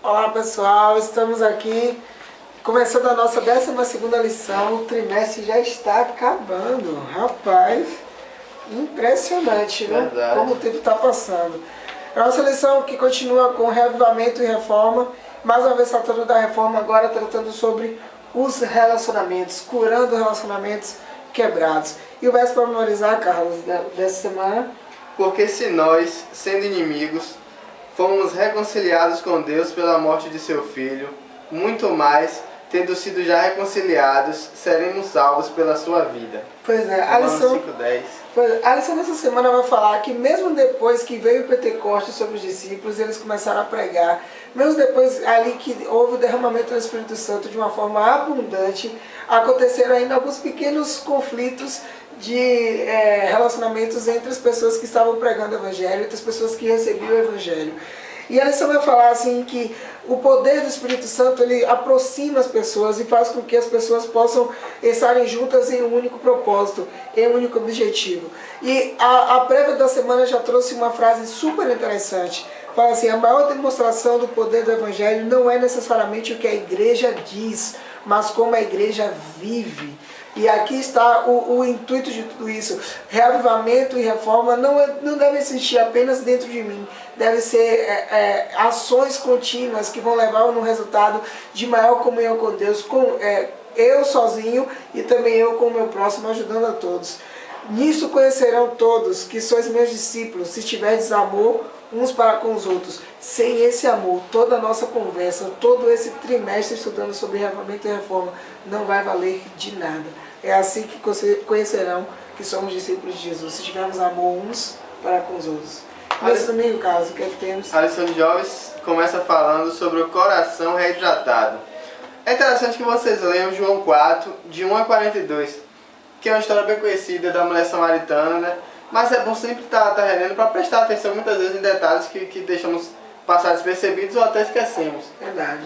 Olá pessoal, estamos aqui começando a nossa 12ª lição. O trimestre já está acabando. Rapaz, impressionante, né? Verdade. Como o tempo está passando. A nossa lição que continua com reavivamento e reforma. Mais uma vez tratando da reforma, agora tratando sobre os relacionamentos, curando relacionamentos quebrados. E o verso para memorizar, Carlos, dessa semana? Porque se nós, sendo inimigos, fomos reconciliados com Deus pela morte de seu Filho, muito mais, tendo sido já reconciliados, seremos salvos pela sua vida. Pois é, a lição 5:10. A lição dessa semana vai falar que mesmo depois que veio o Pentecostes sobre os discípulos, eles começaram a pregar, mesmo depois ali que houve o derramamento do Espírito Santo de uma forma abundante, aconteceram ainda alguns pequenos conflitos de relacionamentos entre as pessoas que estavam pregando o Evangelho, entre as pessoas que recebiam o Evangelho. E a lição vai falar assim que o poder do Espírito Santo ele aproxima as pessoas e faz com que as pessoas possam estarem juntas em um único propósito, em um único objetivo. E a prévia da semana já trouxe uma frase super interessante. Fala assim, a maior demonstração do poder do Evangelho não é necessariamente o que a igreja diz, mas como a igreja vive. E aqui está o intuito de tudo isso. Reavivamento e reforma não deve existir apenas dentro de mim. Deve ser ações contínuas que vão levar no resultado de maior comunhão com Deus. Eu sozinho e também eu com o meu próximo, ajudando a todos. Nisso conhecerão todos que sois meus discípulos, se tiverdes amor uns para com os outros. Sem esse amor, toda a nossa conversa, todo esse trimestre estudando sobre reavivamento e reforma, não vai valer de nada. É assim que conhecerão que somos discípulos de Jesus, se tivermos amor uns para com os outros. Nesse domingo, Carlos, o que é que temos? A lição de jovens começa falando sobre o coração reidratado. É interessante que vocês leiam João 4, de 1 a 42, que é uma história bem conhecida da mulher samaritana, né? Mas é bom sempre estar relendo para prestar atenção muitas vezes em detalhes que deixamos passar despercebidos ou até esquecemos. Verdade.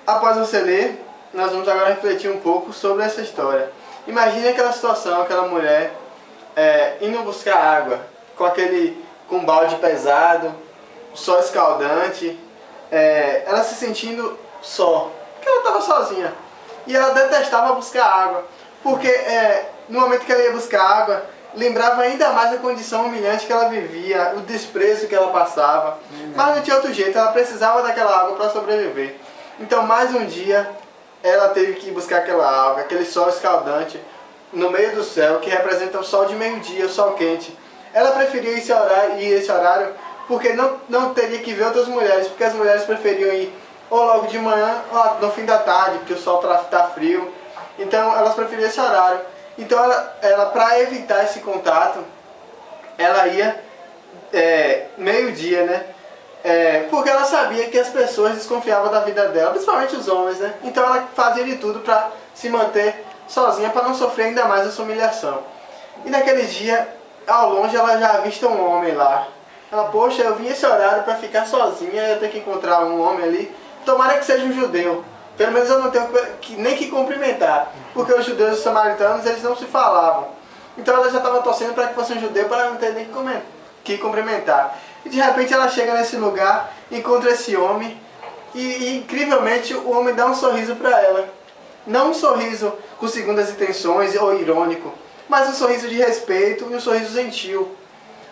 Após você ler, nós vamos agora refletir um pouco sobre essa história. Imagine aquela situação, aquela mulher indo buscar água, com um balde pesado, sol escaldante, ela se sentindo só, porque ela estava sozinha. E ela detestava buscar água, porque no momento que ela ia buscar água, lembrava ainda mais a condição humilhante que ela vivia, o desprezo que ela passava. Mas não tinha outro jeito, ela precisava daquela água para sobreviver. Então mais um dia, ela teve que buscar aquela água, aquele sol escaldante, no meio do céu, que representa o sol de meio-dia, o sol quente. Ela preferia esse horário porque não teria que ver outras mulheres, porque as mulheres preferiam ir ou logo de manhã ou no fim da tarde, porque o sol está frio. Então elas preferiam esse horário. Então ela para evitar esse contato, ela ia meio-dia, né? Porque ela sabia que as pessoas desconfiavam da vida dela, principalmente os homens, né? Então ela fazia de tudo para se manter sozinha, para não sofrer ainda mais essa humilhação. E naquele dia, ao longe, ela já avista um homem lá. Ela, poxa, eu vim esse horário para ficar sozinha, eu tenho que encontrar um homem ali. Tomara que seja um judeu. Pelo menos eu não tenho nem que cumprimentar, porque os judeus e os samaritanos, eles não se falavam. Então ela já estava torcendo para que fosse um judeu, para não ter nem que cumprimentar. E de repente ela chega nesse lugar, encontra esse homem e incrivelmente o homem dá um sorriso para ela. Não um sorriso com segundas intenções ou irônico, mas um sorriso de respeito e um sorriso gentil.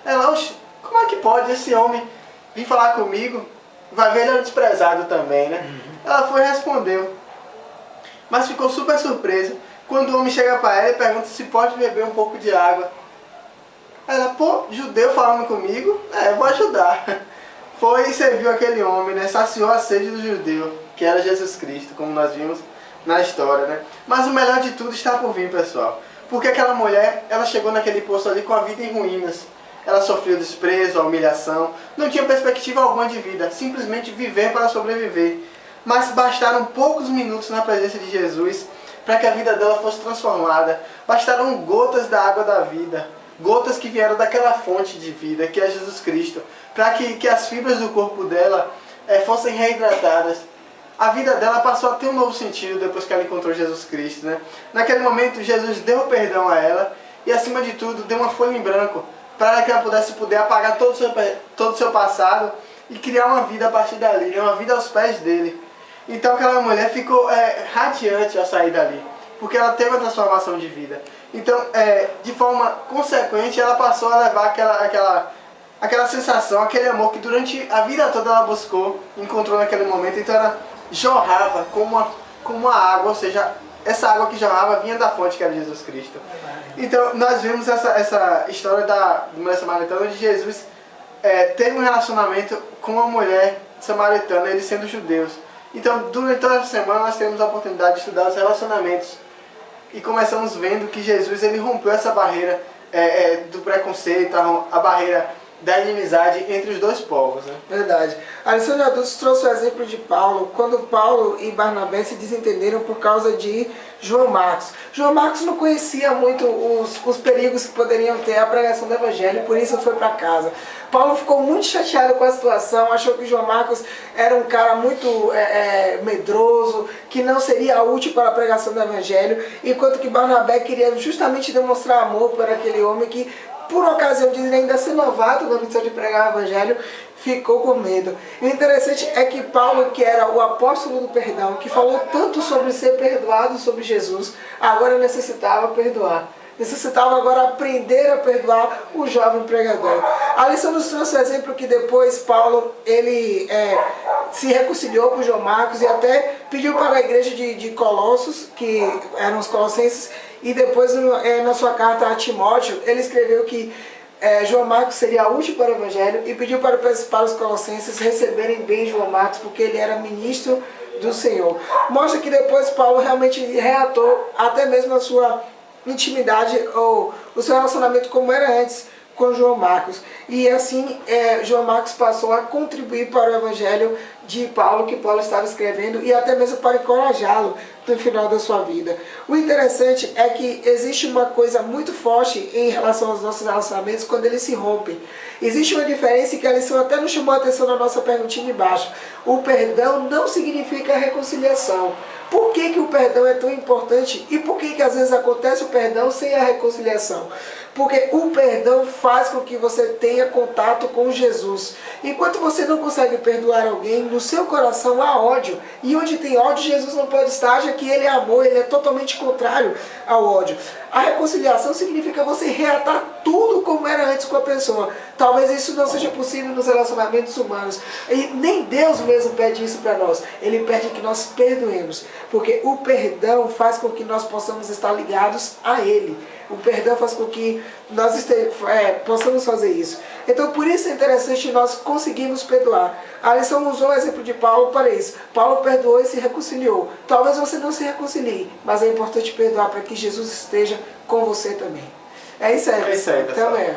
Ela, oxe, como é que pode esse homem vir falar comigo? Vai ver, ele é desprezado também, né? Ela foi e respondeu. Mas ficou super surpresa quando o homem chega para ela e pergunta se pode beber um pouco de água. Ela, pô, judeu falando comigo? Eu vou ajudar. Foi e serviu aquele homem, né? Saciou a sede do judeu, que era Jesus Cristo, como nós vimos na história, né? Mas o melhor de tudo está por vir, pessoal. Porque aquela mulher, ela chegou naquele poço ali com a vida em ruínas. Ela sofreu desprezo, a humilhação, não tinha perspectiva alguma de vida, simplesmente viver para sobreviver. Mas bastaram poucos minutos na presença de Jesus para que a vida dela fosse transformada. Bastaram gotas da água da vida, gotas que vieram daquela fonte de vida, que é Jesus Cristo, para que as fibras do corpo dela fossem reidratadas. A vida dela passou a ter um novo sentido depois que ela encontrou Jesus Cristo, né? Naquele momento, Jesus deu perdão a ela e, acima de tudo, deu uma folha em branco para que ela pudesse apagar todo o seu passado e criar uma vida a partir dali, né? Uma vida aos pés dele. Então aquela mulher ficou radiante ao sair dali, porque ela teve uma transformação de vida. Então, de forma consequente, ela passou a levar aquela sensação, aquele amor que durante a vida toda ela buscou, encontrou naquele momento. Então ela jorrava como uma água, ou seja, essa água que jorrava vinha da fonte que era Jesus Cristo. Então nós vemos essa história da mulher samaritana, onde Jesus teve um relacionamento com uma mulher samaritana, eles sendo judeus. Então durante toda essa semana nós temos a oportunidade de estudar os relacionamentos. E começamos vendo que Jesus ele rompeu essa barreira do preconceito, a barreira da inimizade entre os dois povos. Né? Verdade. A lição de adultos trouxe o exemplo de Paulo, quando Paulo e Barnabé se desentenderam por causa de João Marcos. João Marcos não conhecia muito os perigos que poderiam ter a pregação do Evangelho, por isso foi para casa. Paulo ficou muito chateado com a situação, achou que João Marcos era um cara muito medroso, que não seria útil para a pregação do Evangelho, enquanto que Barnabé queria justamente demonstrar amor para aquele homem que, por ocasião de ainda ser novato na missão de pregar o Evangelho, ficou com medo. E o interessante é que Paulo, que era o apóstolo do perdão, que falou tanto sobre ser perdoado sobre Jesus, agora necessitava perdoar. Necessitava agora aprender a perdoar o jovem pregador. A lição nos trouxe o exemplo que depois Paulo ele se reconciliou com João Marcos e até pediu para a igreja de Colossos, que eram os colossenses, e depois na sua carta a Timóteo, ele escreveu que João Marcos seria útil para o Evangelho e pediu para os colossenses receberem bem João Marcos, porque ele era ministro do Senhor. Mostra que depois Paulo realmente reatou até mesmo a sua intimidade ou o seu relacionamento como era antes com João Marcos. E assim João Marcos passou a contribuir para o Evangelho de Paulo, que Paulo estava escrevendo, e até mesmo para encorajá-lo no final da sua vida. O interessante é que existe uma coisa muito forte em relação aos nossos relacionamentos quando eles se rompem. Existe uma diferença que a lição até nos chamou a atenção na nossa perguntinha de baixo. O perdão não significa reconciliação. Por que o perdão é tão importante e por que às vezes acontece o perdão sem a reconciliação? Porque o perdão faz com que você tenha contato com Jesus. Enquanto você não consegue perdoar alguém, no seu coração há ódio. E onde tem ódio, Jesus não pode estar, já que ele é amor, ele é totalmente contrário ao ódio. A reconciliação significa você reatar tudo como era antes com a pessoa. Talvez isso não seja possível nos relacionamentos humanos. E nem Deus mesmo pede isso para nós. Ele pede que nós perdoemos. Porque o perdão faz com que nós possamos estar ligados a Ele. O perdão faz com que nós possamos fazer isso. Então, por isso é interessante nós conseguirmos perdoar. A lição usou o exemplo de Paulo para isso. Paulo perdoou e se reconciliou. Talvez você não se reconcilie, mas é importante perdoar para que Jesus esteja com você também. É isso aí, pessoal. Até amanhã.